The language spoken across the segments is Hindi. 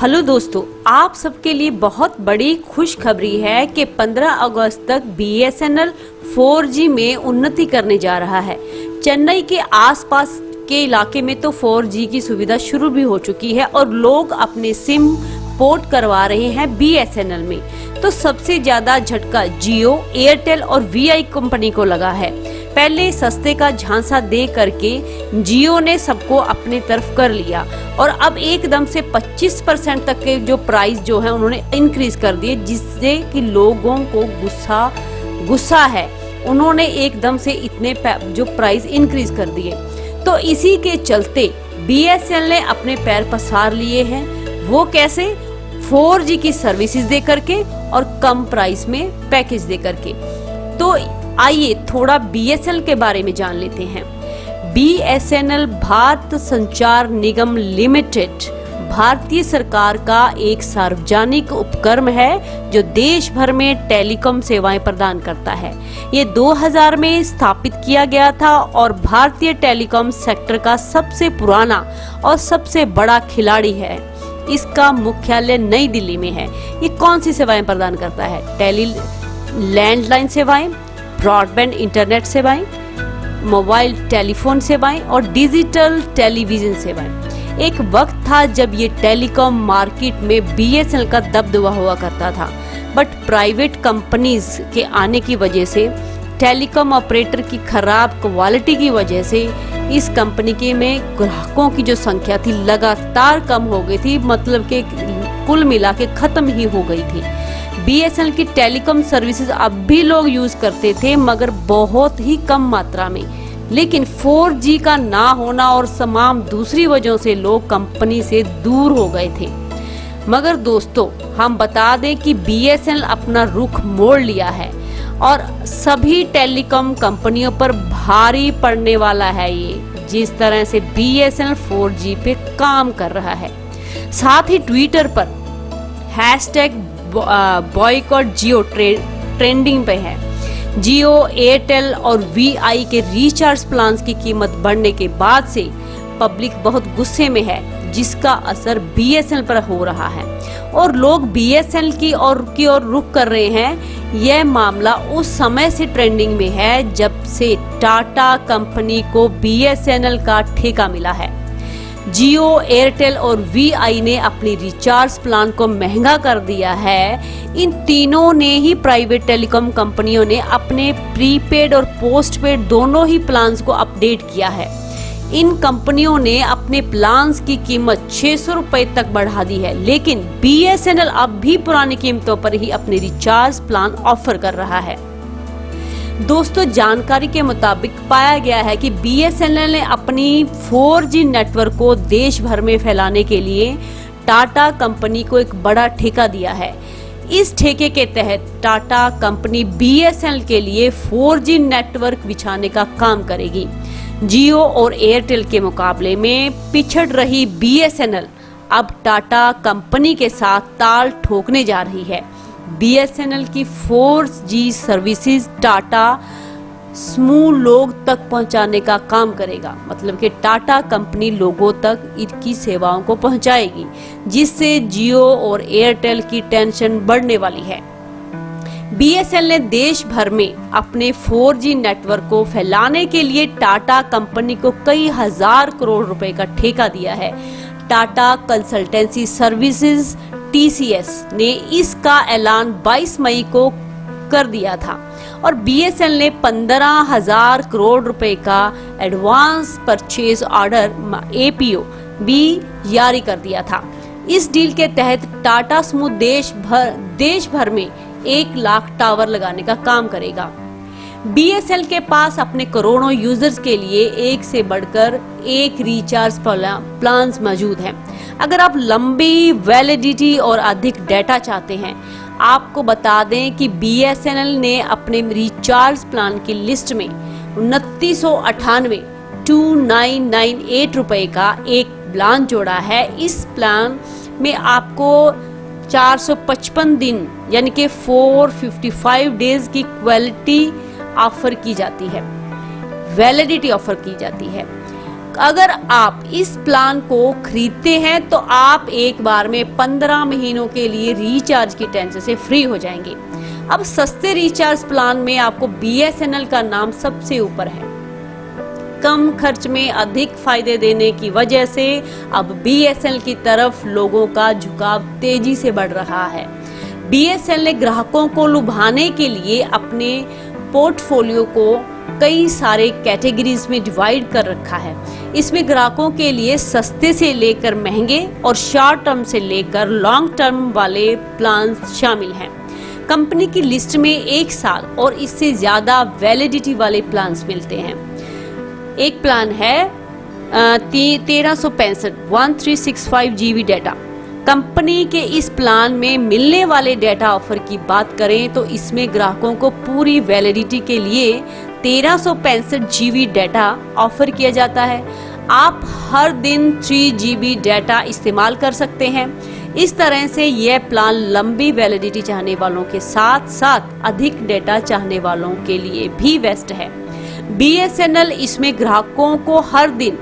हेलो दोस्तों, आप सबके लिए बहुत बड़ी खुशखबरी है कि 15 अगस्त तक BSNL 4G में उन्नति करने जा रहा है। चेन्नई के आसपास के इलाके में तो 4G की सुविधा शुरू भी हो चुकी है और लोग अपने सिम पोर्ट करवा रहे हैं BSNL में। तो सबसे ज्यादा झटका जियो, एयरटेल और VI कंपनी को लगा है। पहले सस्ते का झांसा दे करके जियो ने सबको अपने तरफ कर लिया और अब एकदम से 25% तक के जो प्राइस जो है उन्होंने इंक्रीज कर दिए, जिससे कि लोगों को गुस्सा है। उन्होंने एकदम से इतने जो प्राइस इंक्रीज कर दिए, तो इसी के चलते BSNL ने अपने पैर पसार लिए हैं। वो कैसे? 4G की सर्विसेज दे करके और कम प्राइस में पैकेज दे करके। तो आइए थोड़ा BSNL के बारे में जान लेते हैं। BSNL भारत संचार निगम लिमिटेड भारतीय सरकार का एक सार्वजनिक उपक्रम है जो देश भर में टेलीकॉम सेवाएं प्रदान करता है। ये 2000 में स्थापित किया गया था और भारतीय टेलीकॉम सेक्टर का सबसे पुराना और सबसे बड़ा खिलाड़ी है। इसका मुख्यालय नई दिल्ली में है। ये कौन सी सेवाएं प्रदान करता है? लैंडलाइन सेवाएं, ब्रॉडबैंड इंटरनेट सेवाएं, मोबाइल टेलीफोन सेवाएं और डिजिटल टेलीविजन सेवाएं। एक वक्त था जब ये टेलीकॉम मार्केट में BSNL का दबदबा हुआ करता था, बट प्राइवेट कंपनीज के आने की वजह से, टेलीकॉम ऑपरेटर की खराब क्वालिटी की वजह से इस कंपनी के में ग्राहकों की जो संख्या थी लगातार कम हो गई थी, मतलब कि कुल मिला के खत्म ही हो गई थी। BSNL की टेलीकॉम सर्विसेज अब भी लोग यूज करते थे, मगर बहुत ही कम मात्रा में। लेकिन 4G का ना होना और तमाम दूसरी वजहों से लोग कंपनी से दूर हो गए थे। मगर दोस्तों, हम बता दें कि BSNL अपना रुख मोड़ लिया है और सभी टेलीकॉम कंपनियों पर भारी पड़ने वाला है ये, जिस तरह से BSNL 4G पे काम कर रहा है। साथ ही ट्विटर पर #बॉयकॉट जियो ट्रेंडिंग पे है। जियो, एयरटेल और VI के रिचार्ज प्लान्स की कीमत बढ़ने के बाद से पब्लिक बहुत गुस्से में है, जिसका असर BSNL पर हो रहा है और लोग BSNL की ओर रुख कर रहे हैं। यह मामला उस समय से ट्रेंडिंग में है जब से टाटा कंपनी को BSNL का ठेका मिला है। जियो, एयरटेल और VI ने अपनी रिचार्ज प्लान को महंगा कर दिया है। इन तीनों ने ही प्राइवेट टेलीकॉम कंपनियों ने अपने प्रीपेड और पोस्टपेड दोनों ही प्लान्स को अपडेट किया है। इन कंपनियों ने अपने प्लान्स की कीमत 600 रुपए तक बढ़ा दी है, लेकिन BSNL अब भी पुरानी कीमतों पर ही अपने रिचार्ज प्लान ऑफर कर रहा है। दोस्तों, जानकारी के मुताबिक पाया गया है कि BSNL ने अपनी 4G नेटवर्क को देश भर में फैलाने के लिए टाटा कंपनी को एक बड़ा ठेका दिया है। इस ठेके के तहत टाटा कंपनी BSNL के लिए 4G नेटवर्क बिछाने का काम करेगी। जियो और एयरटेल के मुकाबले में पिछड़ रही BSNL अब टाटा कंपनी के साथ ताल ठोकने जा रही है। BSNL की 4G सर्विसेज टाटा समूह लोग तक पहुंचाने का काम करेगा, मतलब कि टाटा कंपनी लोगों तक इनकी सेवाओं को पहुंचाएगी, जिससे जियो और एयरटेल की टेंशन बढ़ने वाली है। BSNL ने देश भर में अपने 4G नेटवर्क को फैलाने के लिए टाटा कंपनी को कई हजार करोड़ रुपए का ठेका दिया है। टाटा कंसल्टेंसी सर्विसेज TCS ने इसका ऐलान 22 मई को कर दिया था और BSNL ने 15,000 करोड़ रुपए का एडवांस परचेज ऑर्डर APO भी जारी कर दिया था। इस डील के तहत टाटा समूह देश भर में 1 लाख टावर लगाने का काम करेगा। BSNL के पास अपने करोड़ों यूजर्स के लिए एक से बढ़कर एक रिचार्ज प्लान्स मौजूद हैं। अगर आप लंबी वैलिडिटी और अधिक डेटा चाहते हैं, आपको बता दें कि BSNL ने अपने रिचार्ज प्लान की लिस्ट में 2998 रुपए का एक प्लान जोड़ा है। इस प्लान में आपको 455 दिन यानी कि 455 डेज की क्वालिटी ऑफर की जाती है, वैलिडिटी ऑफर की जाती है। अगर आप इस प्लान को खरीदते हैं तो आप एक बार में 15 महीनों के लिए रिचार्ज की टेंशन से फ्री हो जाएंगे। अब सस्ते रिचार्ज प्लान में आपको BSNL का नाम सबसे ऊपर है। कम खर्च में अधिक फायदे देने की वजह से अब BSNL की तरफ लोगों का झुकाव तेजी से बढ़ रहा है। BSNL ने ग्राहकों को लुभाने के लिए अपने पोर्टफोलियो को कई सारे कैटेगरीज में डिवाइड कर रखा है। इसमें ग्राहकों के लिए सस्ते से लेकर महंगे और शॉर्ट टर्म से लेकर लॉन्ग टर्म वाले प्लान शामिल हैं। कंपनी की लिस्ट में 1 साल और इससे ज्यादा वैलिडिटी वाले प्लान्स मिलते हैं। एक प्लान है 1365 GB डाटा। कंपनी के इस प्लान में मिलने वाले डाटा ऑफर की बात करें तो इसमें ग्राहकों को पूरी वैलिडिटी के लिए 1365 GB डाटा ऑफर किया जाता है। आप हर दिन 3 GB डाटा इस्तेमाल कर सकते हैं। इस तरह से यह प्लान लंबी वैलिडिटी चाहने वालों के साथ साथ अधिक डाटा चाहने वालों के लिए भी बेस्ट है। BSNL इसमें ग्राहकों को हर दिन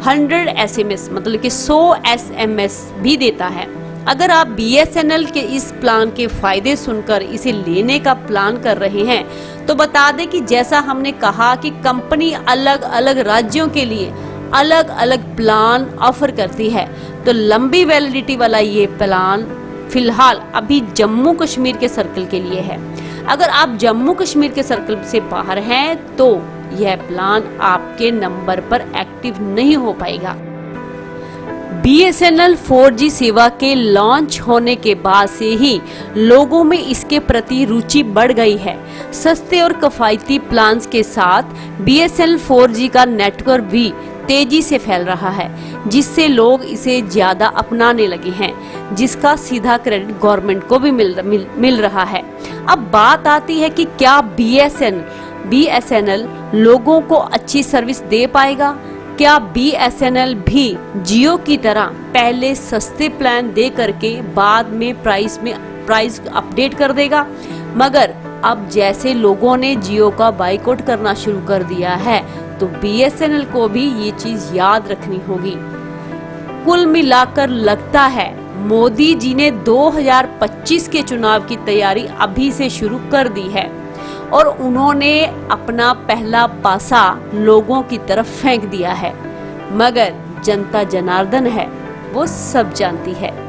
100 SMS मतलब कि 100 SMS भी देता है। अगर आप BSNL के इस प्लान के फायदे सुनकर इसे लेने का प्लान कर रहे हैं तो बता दें कि जैसा हमने कहा कि कंपनी अलग अलग राज्यों के लिए अलग अलग प्लान ऑफर करती है, तो लंबी वैलिडिटी वाला ये प्लान फिलहाल अभी जम्मू कश्मीर के सर्कल के लिए है। अगर आप जम्मू कश्मीर के सर्कल से बाहर हैं तो यह प्लान आपके नंबर पर एक्टिव नहीं हो पाएगा। BSNL 4G सेवा के लॉन्च होने के बाद से ही लोगों में इसके प्रति रुचि बढ़ गई है। सस्ते और किफायती प्लान्स के साथ BSNL 4G का नेटवर्क भी तेजी से फैल रहा है, जिससे लोग इसे ज्यादा अपनाने लगे हैं, जिसका सीधा क्रेडिट गवर्नमेंट को भी मिल रहा है। अब बात आती है कि क्या BSNL लोगों को अच्छी सर्विस दे पाएगा? क्या BSNL भी जियो की तरह पहले सस्ते प्लान दे करके बाद में प्राइस अपडेट कर देगा? मगर अब जैसे लोगों ने जियो का बाइकआउट करना शुरू कर दिया है तो BSNL को भी ये चीज याद रखनी होगी। कुल मिलाकर लगता है मोदी जी ने 2025 के चुनाव की तैयारी अभी से शुरू कर दी है और उन्होंने अपना पहला पासा लोगों की तरफ फेंक दिया है, मगर जनता जनार्दन है, वो सब जानती है।